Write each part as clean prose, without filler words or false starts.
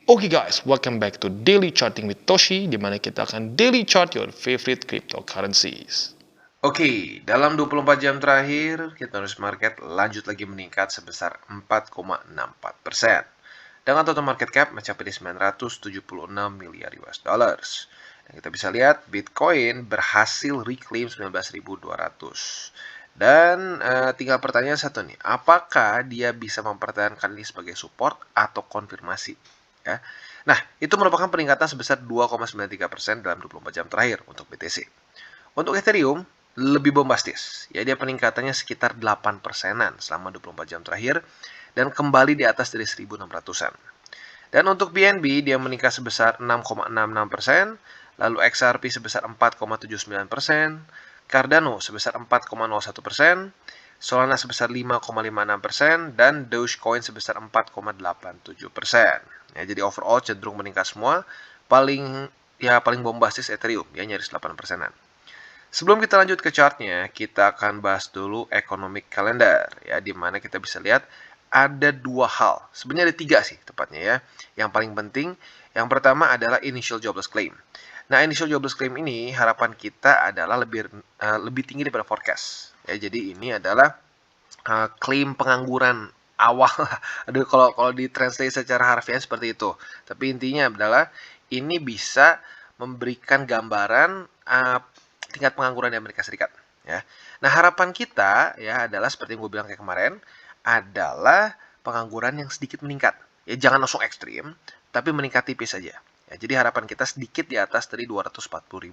Oke guys, welcome back to Daily Charting with Toshi, di mana kita akan daily chart your favorite cryptocurrencies. Oke, dalam 24 jam terakhir, Kitonos Market lanjut lagi meningkat sebesar 4,64%. Dengan total market cap mencapai 976 miliar US dollars. Dan kita bisa lihat Bitcoin berhasil reclaim 19.200. Dan tinggal pertanyaan satu nih, apakah dia bisa mempertahankan ini sebagai support atau konfirmasi? Ya. Nah, itu merupakan peningkatan sebesar 2,93% dalam 24 jam terakhir untuk BTC. Untuk Ethereum, lebih bombastis. Ya, dia peningkatannya sekitar 8%-an selama 24 jam terakhir dan kembali di atas dari 1.600-an. Dan untuk BNB, dia meningkat sebesar 6,66%, lalu XRP sebesar 4,79%, Cardano sebesar 4,01%, Solana sebesar 5,56%, dan Dogecoin sebesar 4,87%. Ya, jadi overall cenderung meningkat semua. Paling bombastis Ethereum, ya nyaris 8%-an. Sebelum kita lanjut ke chartnya, kita akan bahas dulu economic calendar, ya, di mana kita bisa lihat ada dua hal. Sebenarnya ada tiga sih tepatnya ya. Yang paling penting, yang pertama adalah initial jobless claim. Nah, initial jobless claim ini harapan kita adalah lebih tinggi daripada forecast. Ya, jadi ini adalah klaim pengangguran awal. Aduh, kalau ditranslate secara harfiah seperti itu. Tapi intinya adalah ini bisa memberikan gambaran tingkat pengangguran di Amerika Serikat. Ya. Nah, harapan kita ya adalah seperti yang gue bilang kayak kemarin, adalah pengangguran yang sedikit meningkat. Ya, jangan langsung ekstrim, tapi meningkat tipis saja. Ya, jadi harapan kita sedikit di atas dari 240.000.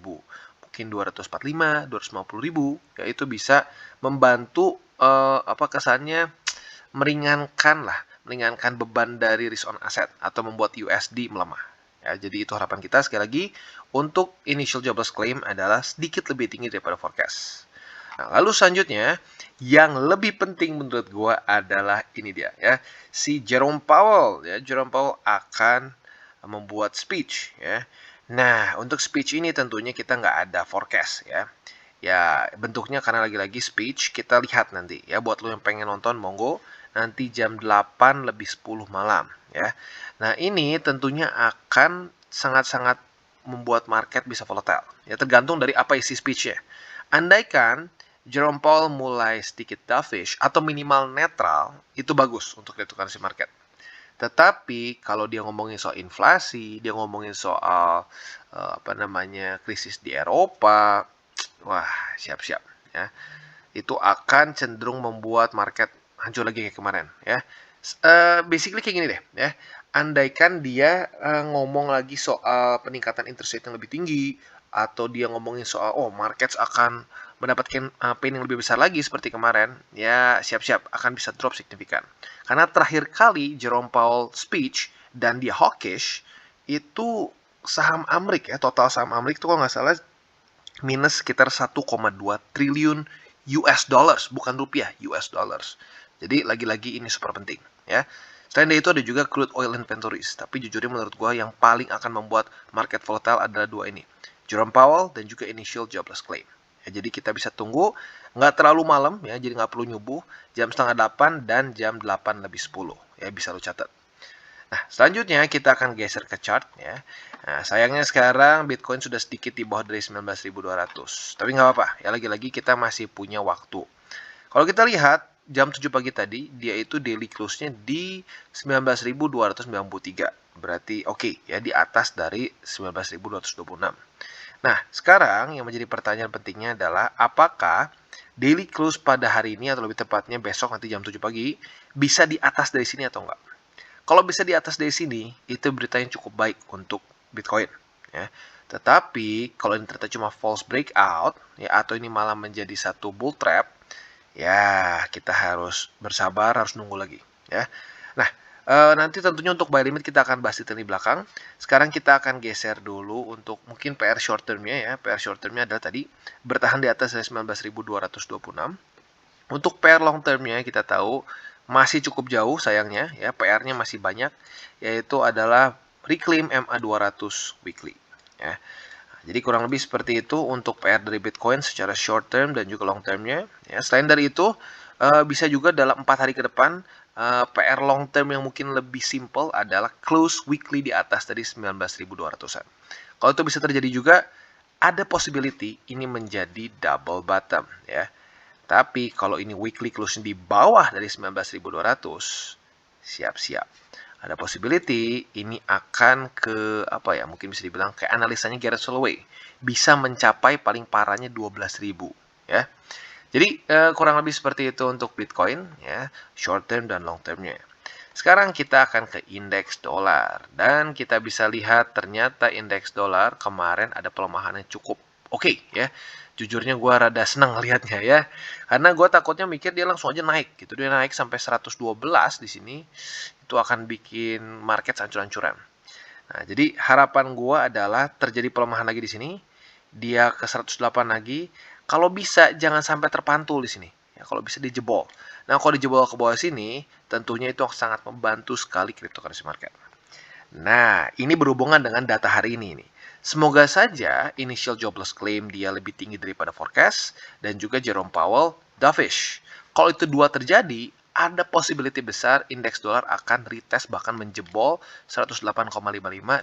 Mungkin 245, 250.000, ya itu bisa membantu kesannya meringankan beban dari risk on asset atau membuat USD melemah. Ya, jadi itu harapan kita. Sekali lagi, untuk initial jobless claim adalah sedikit lebih tinggi daripada forecast. Nah, lalu selanjutnya, yang lebih penting menurut gue adalah ini dia ya, si Jerome Powell ya. Jerome Powell akan membuat speech ya. Nah, untuk speech ini tentunya kita nggak ada forecast ya. Ya, bentuknya karena lagi-lagi speech, kita lihat nanti ya. Buat lo yang pengen nonton, monggo nanti jam 8 lebih 10 malam ya. Nah, ini tentunya akan sangat-sangat membuat market bisa volatile. Ya, tergantung dari apa isi speech-nya. Andaikan Jerome Powell mulai sedikit dovish atau minimal netral, itu bagus untuk cryptocurrency market. Tetapi kalau dia ngomongin soal inflasi, dia ngomongin soal krisis di Eropa, wah, siap-siap ya. Itu akan cenderung membuat market hancur lagi kayak kemarin ya. Basically kayak gini deh ya. Andaikan dia ngomong lagi soal peningkatan interest rate yang lebih tinggi, atau dia ngomongin soal markets akan mendapatkan pain yang lebih besar lagi seperti kemarin, ya siap-siap akan bisa drop signifikan. Karena terakhir kali Jerome Powell speech dan dia hawkish, itu saham Amrik ya, total saham Amrik itu kalau nggak salah minus sekitar 1,2 triliun US dollars, bukan rupiah, US dollars. Jadi lagi-lagi ini super penting ya. Selain dari itu ada juga crude oil inventories, tapi jujurnya menurut gue yang paling akan membuat market volatile adalah dua ini, Jerome Powell dan juga initial jobless claim. Ya, jadi kita bisa tunggu nggak terlalu malam ya, jadi nggak perlu nyubuh, jam setengah 8 dan jam 8 lebih 10 ya, bisa lo catat. Nah, selanjutnya kita akan geser ke chart ya. Nah, sayangnya sekarang Bitcoin sudah sedikit di bawah dari 19.200. Tapi nggak apa-apa, ya lagi-lagi kita masih punya waktu. Kalau kita lihat jam 7 pagi tadi, dia itu daily close-nya di 19.293. Berarti oke ya, di atas dari 19.226. Nah, sekarang yang menjadi pertanyaan pentingnya adalah apakah daily close pada hari ini atau lebih tepatnya besok nanti jam 7 pagi bisa di atas dari sini atau enggak? Kalau bisa di atas dari sini, itu berita yang cukup baik untuk Bitcoin. Ya. Tetapi kalau ini ternyata cuma false breakout, ya, atau ini malah menjadi satu bull trap, ya kita harus bersabar, harus nunggu lagi. Ya. Nah, nanti tentunya untuk buy limit kita akan bahas di belakang. Sekarang kita akan geser dulu untuk mungkin PR short term-nya ya. PR short term-nya adalah tadi bertahan di atas dari 19.226. Untuk PR long term-nya kita tahu masih cukup jauh sayangnya ya, PR-nya masih banyak, yaitu adalah reclaim MA200 weekly ya. Jadi kurang lebih seperti itu untuk PR dari Bitcoin secara short term dan juga long term-nya ya. Selain dari itu bisa juga dalam 4 hari ke depan PR long term yang mungkin lebih simple adalah close weekly di atas tadi 19.200-an. Kalau itu bisa terjadi juga, ada possibility ini menjadi double bottom ya. Tapi kalau ini weekly close di bawah dari 19.200, siap-siap. Ada possibility ini akan ke apa ya? Mungkin bisa dibilang kayak analisanya Gareth Soloway, bisa mencapai paling parahnya 12.000 ya. Jadi kurang lebih seperti itu untuk Bitcoin ya, short term dan long termnya. Sekarang kita akan ke indeks dolar dan kita bisa lihat ternyata indeks dolar kemarin ada pelemahan yang cukup oke ya. Jujurnya gue rada senang lihatnya ya, karena gue takutnya mikir dia langsung aja naik gitu. Dia naik sampai 112 di sini, itu akan bikin market hancur-hancuran. Nah, jadi harapan gue adalah terjadi pelemahan lagi di sini, dia ke 108 lagi. Kalau bisa jangan sampai terpantul di sini. Ya, kalau bisa dijebol. Nah, kalau dijebol ke bawah sini, tentunya itu sangat membantu sekali cryptocurrency market. Nah, ini berhubungan dengan data hari ini nih. Semoga saja initial jobless claim dia lebih tinggi daripada forecast dan juga Jerome Powell dovish. Kalau itu dua terjadi, ada possibility besar indeks dolar akan retest bahkan menjebol 108,55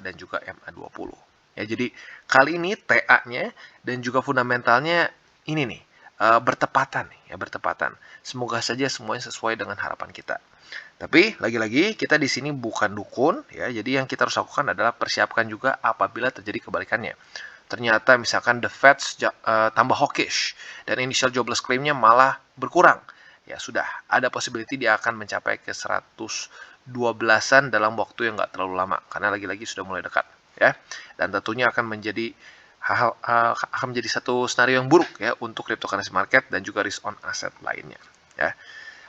dan juga MA20. Ya, jadi kali ini TA-nya dan juga fundamentalnya ini nih bertepatan nih ya, bertepatan. Semoga saja semuanya sesuai dengan harapan kita. Tapi lagi-lagi kita di sini bukan dukun ya. Jadi yang kita harus lakukan adalah persiapkan juga apabila terjadi kebalikannya. Ternyata misalkan the Fed tambah hawkish dan initial jobless claim-nya malah berkurang. Ya sudah, ada possibility dia akan mencapai ke 112-an dalam waktu yang nggak terlalu lama. Karena lagi-lagi sudah mulai dekat ya. Dan tentunya akan menjadi satu skenario yang buruk ya untuk cryptocurrency market dan juga risk on asset lainnya ya.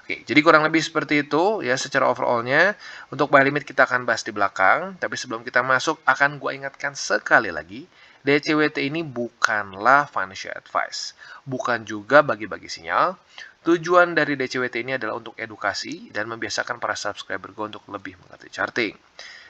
Oke, jadi kurang lebih seperti itu ya secara overallnya. Untuk buy limit kita akan bahas di belakang, tapi sebelum kita masuk akan gue ingatkan sekali lagi, DCWT ini bukanlah financial advice, bukan juga bagi-bagi sinyal. Tujuan dari DCWT ini adalah untuk edukasi dan membiasakan para subscriber gue untuk lebih mengerti charting.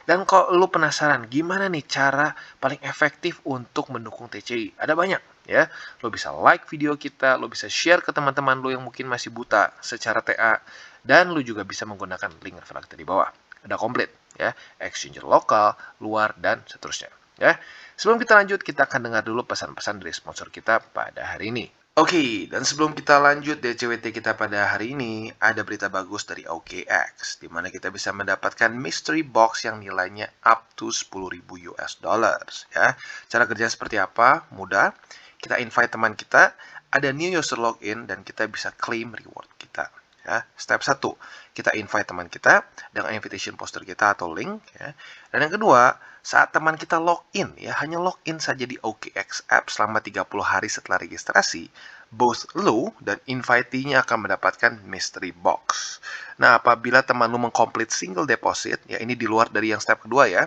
Dan kalau lu penasaran gimana nih cara paling efektif untuk mendukung TCI, ada banyak ya. Lo bisa like video kita, lo bisa share ke teman-teman lo yang mungkin masih buta secara TA, dan lo juga bisa menggunakan link referral di bawah. Ada komplit ya, exchanger lokal, luar, dan seterusnya ya. Sebelum kita lanjut, kita akan dengar dulu pesan-pesan dari sponsor kita pada hari ini. Oke, dan sebelum kita lanjut DCWT kita pada hari ini, ada berita bagus dari OKX, di mana kita bisa mendapatkan mystery box yang nilainya up to 10.000 US dollars ya. Cara kerja seperti apa? Mudah. Kita invite teman kita, ada new user login, dan kita bisa claim reward kita. Ya, step 1, kita invite teman kita dengan invitation poster kita atau link ya. Dan yang kedua, saat teman kita login ya, hanya login saja di OKX app selama 30 hari setelah registrasi, both lu dan invitee-nya akan mendapatkan mystery box. Nah, apabila teman lu mengcomplete single deposit, ya ini di luar dari yang step kedua ya,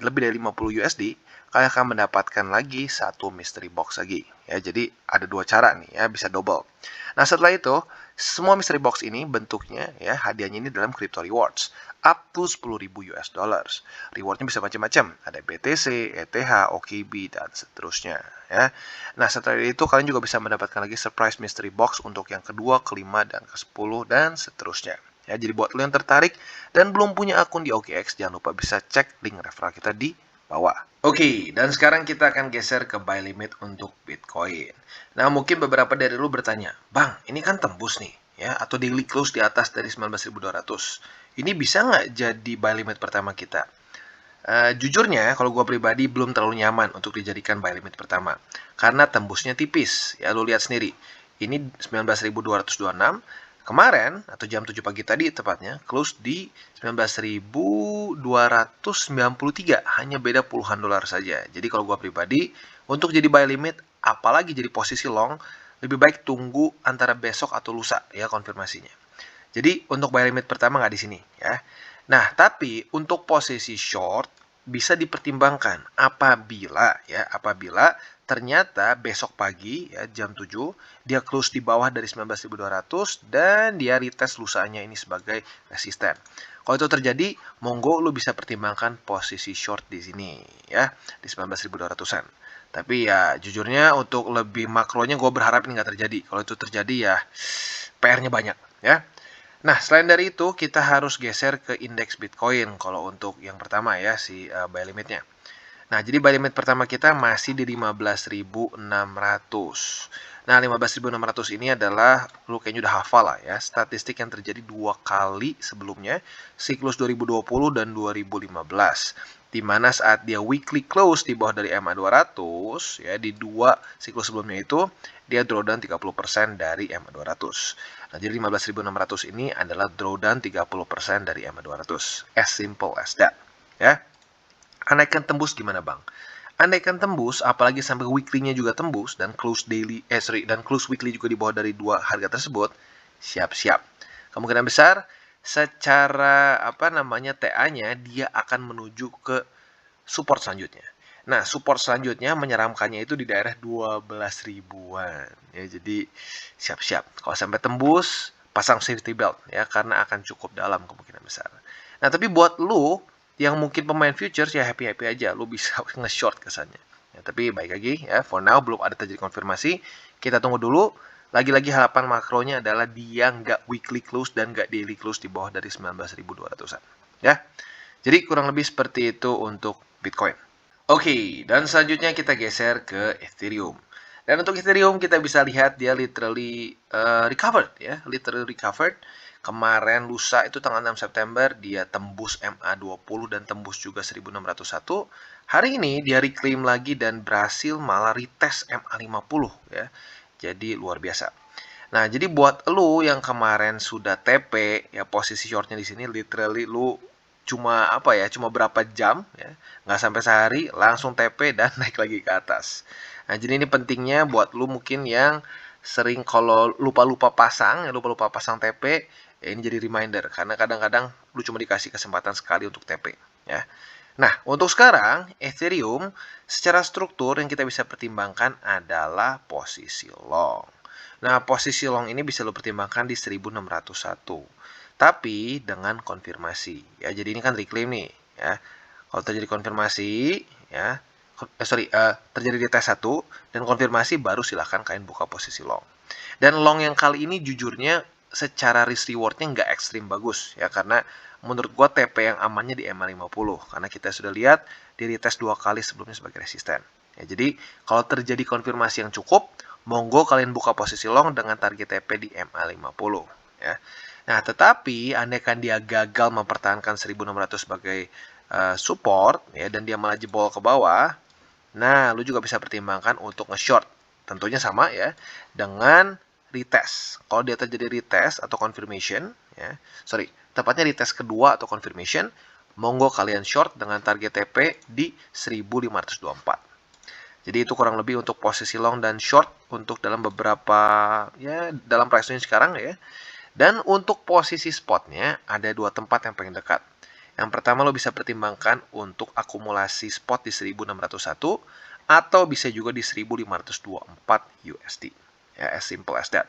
lebih dari 50 USD, kalian akan mendapatkan lagi satu mystery box lagi. Ya, jadi ada dua cara nih ya, bisa double. Nah, setelah itu, semua mystery box ini bentuknya ya, hadiahnya ini dalam crypto rewards up to 10.000 US dollars. Rewardnya bisa macam-macam, ada BTC, ETH, OKB, dan seterusnya ya. Nah, setelah itu kalian juga bisa mendapatkan lagi surprise mystery box untuk yang kedua, kelima, dan ke-10 dan seterusnya. Ya, jadi buat lo yang tertarik dan belum punya akun di OKX, jangan lupa bisa cek link referral kita di bawah. Oke, dan sekarang kita akan geser ke buy limit untuk Bitcoin. Nah, mungkin beberapa dari lu bertanya, Bang, ini kan tembus nih, ya, atau daily close di atas dari 19.200. Ini bisa nggak jadi buy limit pertama kita? Jujurnya, kalau gue pribadi belum terlalu nyaman untuk dijadikan buy limit pertama. Karena tembusnya tipis, ya lu lihat sendiri. Ini 19.226, kemarin, atau jam 7 pagi tadi tepatnya, close di 19.293, hanya beda puluhan dolar saja. Jadi kalau gue pribadi, untuk jadi buy limit, apalagi jadi posisi long, lebih baik tunggu antara besok atau lusa ya konfirmasinya. Jadi untuk buy limit pertama nggak di sini ya. Nah, tapi untuk posisi short bisa dipertimbangkan apabila ternyata besok pagi ya jam 7 dia close di bawah dari 19.200 dan dia retest lusanya ini sebagai resisten. Kalau itu terjadi, monggo lu bisa pertimbangkan posisi short di sini ya, di 19.200-an. Tapi ya jujurnya untuk lebih makronya gue berharap ini nggak terjadi. Kalau itu terjadi ya PR-nya banyak ya. Nah, selain dari itu, kita harus geser ke indeks Bitcoin kalau untuk yang pertama ya, si buy limitnya. Nah, jadi buy limit pertama kita masih di 15.600. Nah, 15.600 ini adalah, lu kayaknya udah hafal lah ya, statistik yang terjadi 2 kali sebelumnya, siklus 2020 dan 2015. Di mana saat dia weekly close di bawah dari MA200, ya, di 2 siklus sebelumnya itu, dia drawdown 30% dari MA200. Nah, jadi 15.600 ini adalah drawdown 30% dari MA200. As simple as that. Ya. Andaikan tembus gimana bang? Andaikan tembus, apalagi sampai weekly-nya juga tembus dan close weekly juga di bawah dari 2 harga tersebut, siap-siap. Kemungkinan besar secara TA-nya dia akan menuju ke support selanjutnya. Nah, support selanjutnya menyeramkannya itu di daerah 12 ribuan. Ya, jadi siap-siap. Kalau sampai tembus, pasang safety belt ya karena akan cukup dalam kemungkinan besar. Nah, tapi buat lu yang mungkin pemain futures ya happy-happy aja, lu bisa nge-short kesannya. Ya, tapi baik lagi ya, for now belum ada terjadi konfirmasi. Kita tunggu dulu. Lagi-lagi harapan makronya adalah dia nggak weekly close dan nggak daily close di bawah dari 19.200-an. Ya. Jadi kurang lebih seperti itu untuk Bitcoin. Oke, dan selanjutnya kita geser ke Ethereum. Dan untuk Ethereum kita bisa lihat dia literally recovered ya, literally recovered. Kemarin lusa itu tanggal 6 September dia tembus MA20 dan tembus juga 1601. Hari ini dia reclaim lagi dan berhasil malah retest MA50 ya. Jadi luar biasa. Nah, jadi buat lu yang kemarin sudah TP, ya posisi shortnya di sini literally lu cuma cuma berapa jam ya, nggak sampai sehari langsung TP dan naik lagi ke atas. Nah, jadi ini pentingnya buat lu mungkin yang sering kalau lupa-lupa pasang TP, ya ini jadi reminder karena kadang-kadang lu cuma dikasih kesempatan sekali untuk TP ya. Nah, untuk sekarang Ethereum secara struktur yang kita bisa pertimbangkan adalah posisi long. Nah, posisi long ini bisa lo pertimbangkan di 1601. Tapi dengan konfirmasi. Ya, jadi ini kan reclaim nih, ya. Kalau terjadi konfirmasi, ya, terjadi di tes 1 dan konfirmasi baru silahkan kalian buka posisi long. Dan long yang kali ini jujurnya secara risk rewardnya nggak ekstrim bagus ya karena menurut gua TP yang amannya di MA50 karena kita sudah lihat di retest 2 kali sebelumnya sebagai resisten. Ya, jadi kalau terjadi konfirmasi yang cukup, monggo kalian buka posisi long dengan target TP di MA50 ya. Nah, tetapi andaikan dia gagal mempertahankan 1600 sebagai support ya dan dia malah jebol ke bawah, nah lu juga bisa pertimbangkan untuk nge-short. Tentunya sama ya dengan retest. Kalau dia terjadi retest atau confirmation ya, tepatnya retest kedua atau confirmation, monggo kalian short dengan target TP di 1524. Jadi itu kurang lebih untuk posisi long dan short untuk dalam beberapa ya dalam price range sekarang ya. Dan untuk posisi spotnya ada 2 tempat yang paling dekat. Yang pertama lo bisa pertimbangkan untuk akumulasi spot di 1601 atau bisa juga di 1524 USD. Ya, as simple as that.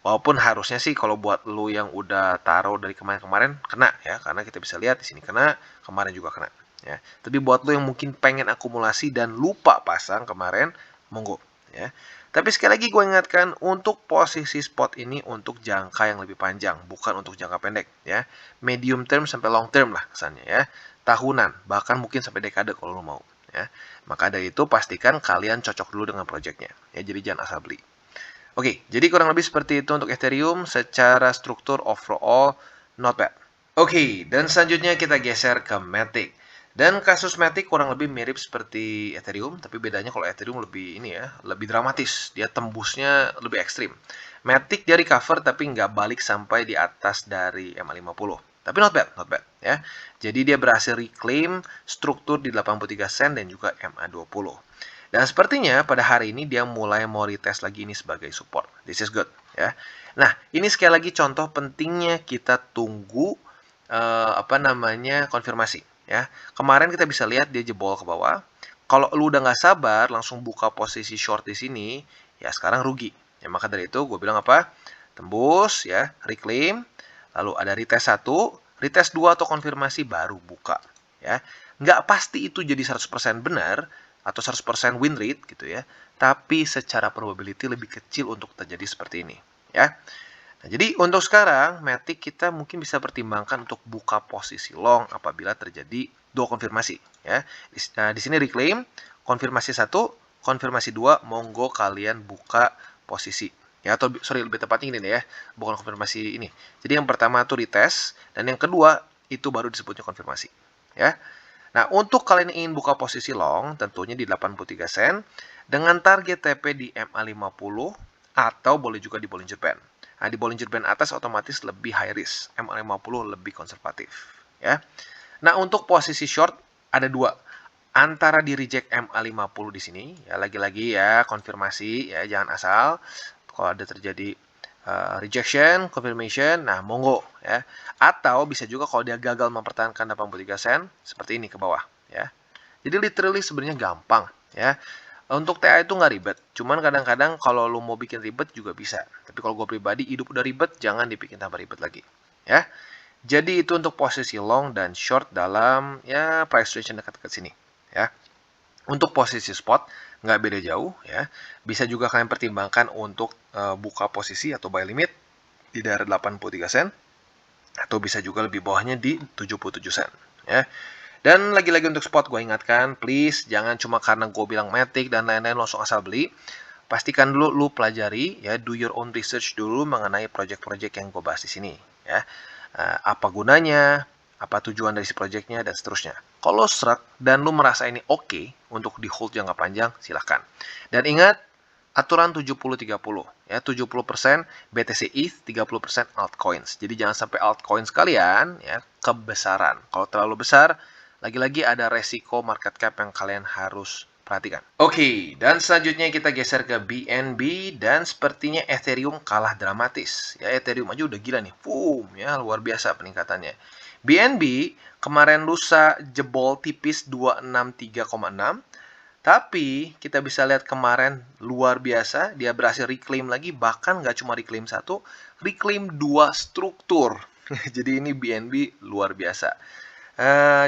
Walaupun harusnya sih kalau buat lo yang udah taruh dari kemarin-kemarin kena ya, karena kita bisa lihat di sini kena, kemarin juga kena. Ya. Tapi buat lo yang mungkin pengen akumulasi dan lupa pasang kemarin, monggo. Ya. Tapi sekali lagi gue ingatkan untuk posisi spot ini untuk jangka yang lebih panjang, bukan untuk jangka pendek. Ya. Medium term sampai long term lah kesannya ya. Tahunan, bahkan mungkin sampai dekade kalau lo mau. Ya. Maka dari itu pastikan kalian cocok dulu dengan projectnya. Ya, jadi jangan asal beli. Oke, jadi kurang lebih seperti itu untuk Ethereum secara struktur overall not bad. Oke, dan selanjutnya kita geser ke Matic. Dan kasus Matic kurang lebih mirip seperti Ethereum, tapi bedanya kalau Ethereum lebih lebih dramatis. Dia tembusnya lebih ekstrim. Matic dia recover tapi nggak balik sampai di atas dari MA50. Tapi not bad ya. Jadi dia berhasil reclaim struktur di 83 sen dan juga MA20. Dan sepertinya pada hari ini dia mulai mau retest lagi ini sebagai support. This is good ya. Nah, ini sekali lagi contoh pentingnya kita tunggu konfirmasi ya. Kemarin kita bisa lihat dia jebol ke bawah. Kalau lu udah nggak sabar langsung buka posisi short di sini, ya sekarang rugi. Ya maka dari itu gue bilang apa? Tembus ya, reclaim, lalu ada retest 1, retest 2 atau konfirmasi baru buka ya. Nggak pasti itu jadi 100% benar atau 100% win rate gitu ya. Tapi secara probability lebih kecil untuk terjadi seperti ini ya. Nah, jadi untuk sekarang, Matic kita mungkin bisa pertimbangkan untuk buka posisi long apabila terjadi dua konfirmasi. Ya, di sini reclaim, konfirmasi 1, konfirmasi 2, monggo kalian buka posisi. Ya, atau sorry lebih tepatnya ini ya, bukan konfirmasi ini. Jadi yang pertama itu retest, dan yang kedua itu baru disebutnya konfirmasi. Ya. Nah, untuk kalian ingin buka posisi long, tentunya di 83 sen, dengan target TP di MA50, atau boleh juga di Bollinger Band. Nah, di Bollinger Band atas otomatis lebih high risk, MA50 lebih konservatif. Ya. Nah, untuk posisi short ada dua. Antara di reject MA50 di sini, ya lagi-lagi ya konfirmasi, ya jangan asal. Kalau ada terjadi rejection, confirmation, nah monggo ya. Atau bisa juga kalau dia gagal mempertahankan 83 sen, seperti ini ke bawah ya. Jadi literally sebenarnya gampang ya. Untuk TA itu nggak ribet, cuman kadang-kadang kalau lu mau bikin ribet juga bisa. Tapi kalau gue pribadi, hidup udah ribet, jangan dibikin tambah ribet lagi. Ya, jadi itu untuk posisi long dan short dalam ya price range dekat-dekat sini. Ya, untuk posisi spot nggak beda jauh ya. Bisa juga kalian pertimbangkan untuk buka posisi atau buy limit di daerah 83 sen atau bisa juga lebih bawahnya di 77 sen. Ya. Dan lagi-lagi untuk spot gue ingatkan, please jangan cuma karena gue bilang Matic dan lain-lain langsung asal beli. Pastikan dulu lu pelajari ya, do your own research dulu mengenai project-project yang gue bahas di sini ya. Apa gunanya, apa tujuan dari si projectnya dan seterusnya. Kalau serak dan lu merasa ini oke untuk di hold jangka panjang, silahkan. Dan ingat aturan 70-30 ya, 70% BTC ETH, 30% altcoins. Jadi jangan sampai altcoins kalian ya kebesaran. Kalau terlalu besar, lagi-lagi ada resiko market cap yang kalian harus perhatikan. Oke, dan selanjutnya kita geser ke BNB dan sepertinya Ethereum kalah dramatis. Ya, Ethereum aja udah gila nih. Boom, ya luar biasa peningkatannya. BNB kemarin lusa jebol tipis 263,6. Tapi kita bisa lihat kemarin luar biasa, dia berhasil reclaim lagi, bahkan nggak cuma reclaim satu, reclaim dua struktur. Jadi ini BNB luar biasa.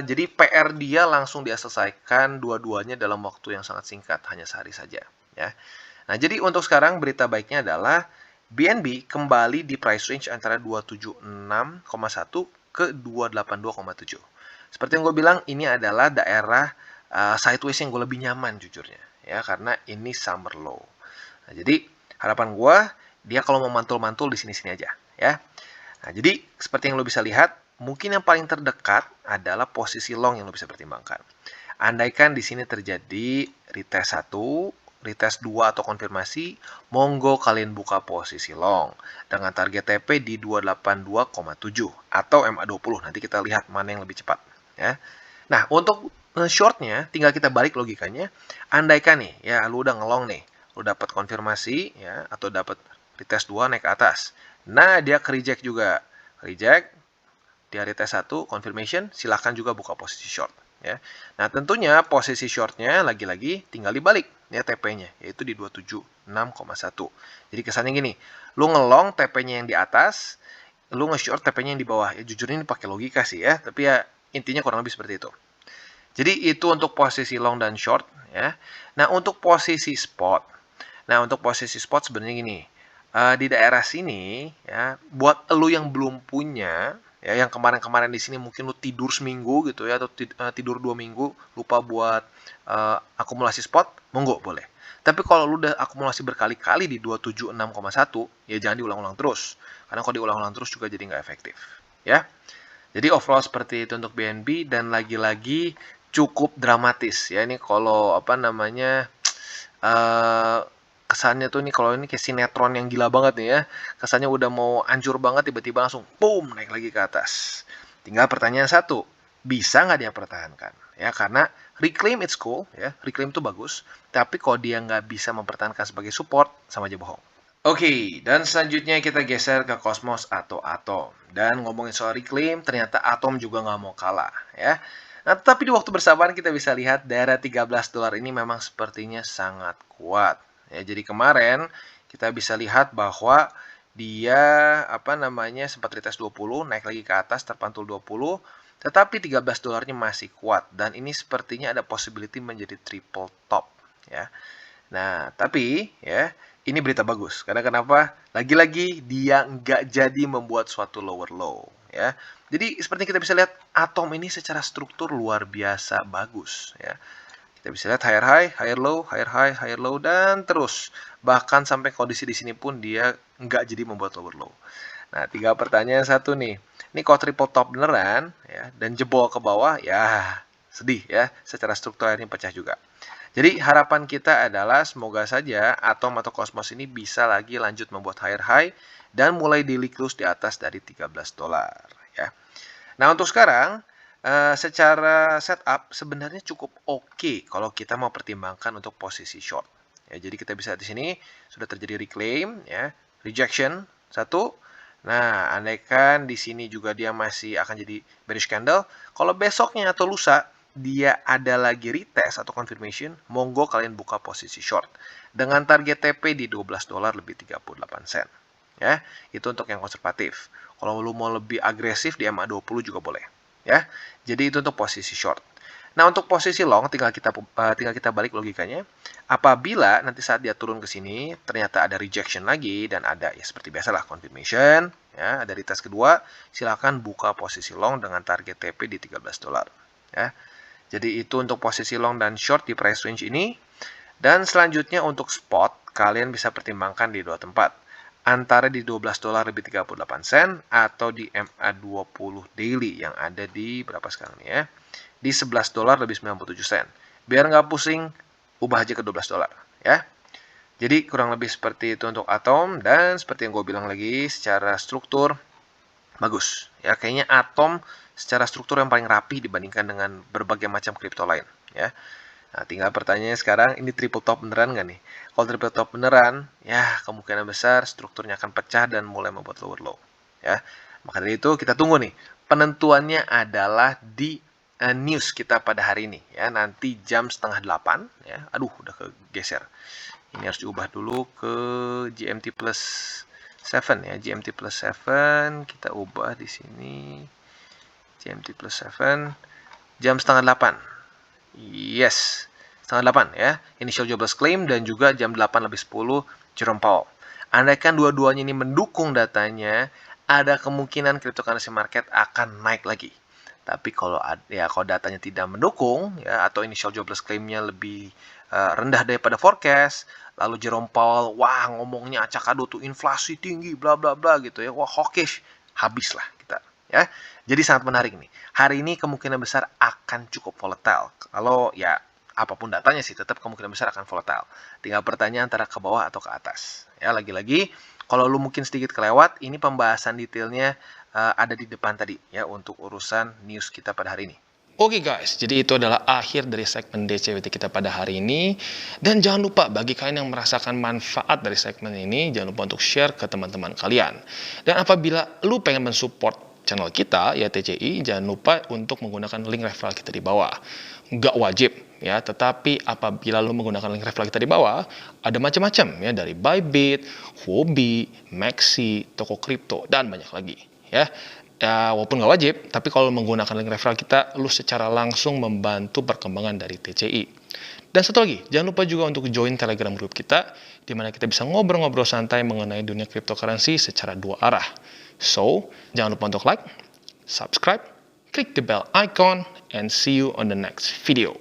Jadi PR dia langsung dia selesaikan dua-duanya dalam waktu yang sangat singkat, hanya sehari saja. Ya. Nah, jadi untuk sekarang berita baiknya adalah BNB kembali di price range antara 276,1 ke 282,7. Seperti yang gue bilang, ini adalah daerah sideways yang gue lebih nyaman jujurnya. Ya, karena ini summer low. Nah, jadi harapan gue, dia kalau mau mantul-mantul di sini-sini aja. Ya. Nah, jadi seperti yang lo bisa lihat, mungkin yang paling terdekat adalah posisi long yang lo bisa pertimbangkan. Andaikan di sini terjadi retest 1, retest 2 atau konfirmasi, monggo kalian buka posisi long dengan target TP di 282,7 atau MA20. Nanti kita lihat mana yang lebih cepat, ya. Nah, untuk shortnya tinggal kita balik logikanya. Andaikan nih, ya lu udah ngelong nih, lu dapat konfirmasi ya atau dapat retest 2 naik ke atas. Nah, dia reject juga. Reject, dia retest 1, confirmation, silahkan juga buka posisi short. Ya. Nah, tentunya posisi shortnya lagi-lagi tinggal dibalik ya TP-nya, yaitu di 276,1. Jadi kesannya gini, lu ngelong TP-nya yang di atas, lu nge-short TP-nya yang di bawah. Ya, jujur ini pakai logika sih ya, tapi ya intinya kurang lebih seperti itu. Jadi itu untuk posisi long dan short ya. Nah, untuk posisi spot. Nah, untuk posisi spot sebenarnya gini, di daerah sini ya, buat elu yang belum punya ya, yang kemarin-kemarin di sini mungkin lu tidur seminggu gitu ya, atau tidur 2 minggu lupa buat akumulasi spot, monggo boleh. Tapi kalau lu udah akumulasi berkali-kali di 276,1, ya jangan diulang-ulang terus. Karena kalau diulang-ulang terus juga jadi nggak efektif. Ya. Jadi overall seperti itu untuk BNB dan lagi-lagi cukup dramatis ya. Ini kalau apa namanya kesannya tuh nih kalau ini kayak sinetron yang gila banget nih ya. Kesannya udah mau hancur banget tiba-tiba langsung boom naik lagi ke atas. Tinggal pertanyaan satu, bisa nggak dia pertahankan? Ya karena reclaim it's cool ya, reclaim itu bagus. Tapi kalau dia nggak bisa mempertahankan sebagai support, sama aja bohong. Oke, dan selanjutnya kita geser ke Cosmos atau Atom. Dan ngomongin soal reclaim, ternyata Atom juga nggak mau kalah ya. Nah, tapi di waktu bersamaan kita bisa lihat daerah $13 ini memang sepertinya sangat kuat. Ya, jadi kemarin kita bisa lihat bahwa dia apa namanya sempat retest 20, naik lagi ke atas terpantul 20, tetapi $13-nya masih kuat dan ini sepertinya ada possibility menjadi triple top ya. Nah, tapi ya, ini berita bagus. Karena kenapa? Lagi-lagi dia nggak jadi membuat suatu lower low. Ya. Jadi seperti kita bisa lihat, Atom ini secara struktur luar biasa bagus. Ya. Kita bisa lihat higher high, higher low, higher high, higher low, dan terus. Bahkan sampai kondisi di sini pun dia nggak jadi membuat lower low. Nah, 3 pertanyaan satu nih. Ini kalau triple top beneran, ya, dan jebol ke bawah, ya sedih ya. Secara struktur ini pecah juga. Jadi harapan kita adalah semoga saja Atom atau Cosmos ini bisa lagi lanjut membuat higher high dan mulai daily close di atas dari $13 ya. Nah, untuk sekarang secara setup sebenarnya cukup oke kalau kita mau pertimbangkan untuk posisi short. Ya, jadi kita bisa lihat di sini sudah terjadi reclaim ya, rejection satu. Nah, andaikan di sini juga dia masih akan jadi bearish candle, kalau besoknya atau lusa dia ada lagi retest atau confirmation, monggo kalian buka posisi short dengan target TP di $12 lebih 38 sen. Ya, itu untuk yang konservatif. Kalau lu mau lebih agresif di MA20 juga boleh, ya. Jadi itu untuk posisi short. Nah, untuk posisi long tinggal kita balik logikanya. Apabila nanti saat dia turun ke sini ternyata ada rejection lagi dan ada ya seperti biasalah confirmation, ya, ada retest kedua, silakan buka posisi long dengan target TP di $13, ya. Jadi itu untuk posisi long dan short di price range ini. Dan selanjutnya untuk spot, kalian bisa pertimbangkan di dua tempat. Antara di $12 lebih 38 sen atau di MA20 daily yang ada di berapa sekarang nih ya? Di $11 lebih 97 sen. Biar nggak pusing, ubah aja ke $12 ya. Jadi kurang lebih seperti itu untuk Atom, dan seperti yang gue bilang lagi, secara struktur bagus ya, kayaknya Atom secara struktur yang paling rapi dibandingkan dengan berbagai macam kripto lain ya. Nah, tinggal pertanyaannya sekarang, ini triple top beneran nggak nih? Kalau triple top beneran, ya kemungkinan besar strukturnya akan pecah dan mulai membuat lower low ya. Maka dari itu kita tunggu nih, penentuannya adalah di news kita pada hari ini ya, nanti jam 7:30 ya. Aduh, udah kegeser. Ini harus diubah dulu ke GMT plus 7 ya, GMT plus 7 kita ubah di sini GMT plus 7 jam 7:30. Yes, 7:30 ya, initial jobless claim, dan juga jam 8 lebih 10 Jerome Powell. Andaikan dua-duanya ini mendukung datanya, ada kemungkinan cryptocurrency market akan naik lagi. Tapi kalau datanya tidak mendukung ya, atau initial jobless claim-nya lebih rendah daripada forecast, lalu Jerome Powell wah ngomongnya acak adu tuh inflasi tinggi bla bla bla gitu ya, wah hawkish, habislah kita ya. Jadi sangat menarik nih. Hari ini kemungkinan besar akan cukup volatile. Kalau ya apapun datanya sih tetap kemungkinan besar akan volatile. Tinggal pertanyaan antara ke bawah atau ke atas. Ya, lagi-lagi kalau lu mungkin sedikit kelewat, ini pembahasan detailnya ada di depan tadi ya untuk urusan news kita pada hari ini. Oke guys, jadi itu adalah akhir dari segmen DCWT kita pada hari ini. Dan jangan lupa bagi kalian yang merasakan manfaat dari segmen ini, jangan lupa untuk share ke teman-teman kalian. Dan apabila lu pengen mensupport channel kita, ya TCI, jangan lupa untuk menggunakan link referral kita di bawah. Nggak wajib ya, tetapi apabila lu menggunakan link referral kita di bawah, ada macam-macam ya, dari Bybit, Huobi, Maxi, toko kripto, dan banyak lagi ya. Ya, walaupun nggak wajib, tapi kalau menggunakan link referral kita, lu secara langsung membantu perkembangan dari TCI. Dan satu lagi, jangan lupa juga untuk join Telegram group kita, di mana kita bisa ngobrol-ngobrol santai mengenai dunia cryptocurrency secara dua arah. So, jangan lupa untuk like, subscribe, klik the bell icon, and see you on the next video.